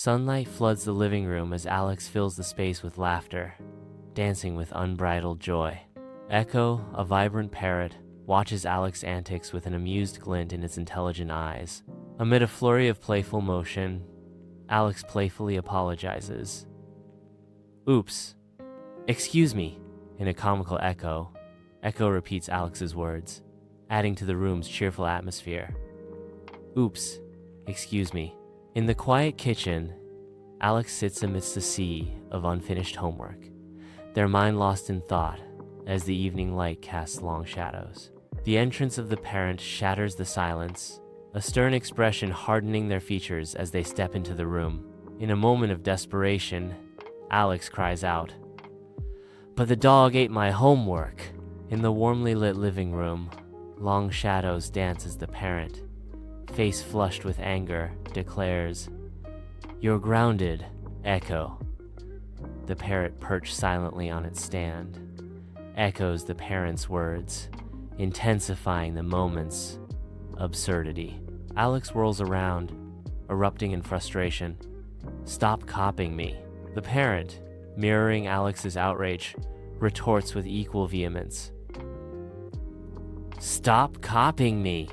Sunlight floods the living room as Alex fills the space with laughter, dancing with unbridled joy. Echo, a vibrant parrot, watches Alex's antics with an amused glint in its intelligent eyes. Amid a flurry of playful motion, Alex playfully apologizes. "Oops. Excuse me," in a comical echo. Echo repeats Alex's words, adding to the room's cheerful atmosphere. "Oops. Excuse me." In the quiet kitchen, Alex sits amidst a sea of unfinished homework, their mind lost in thought as the evening light casts long shadows. The entrance of the parent shatters the silence, a stern expression hardening their features as they step into the room. In a moment of desperation, Alex cries out, "But the dog ate my homework!" In the warmly lit living room, long shadows dance as the parent, face flushed with anger, declares, "You're grounded, Echo." The parrot perched silently on its stand, echoes the parent's words, intensifying the moment's absurdity. Alex whirls around, erupting in frustration. "Stop copying me." The parent, mirroring Alex's outrage, retorts with equal vehemence. "Stop copying me."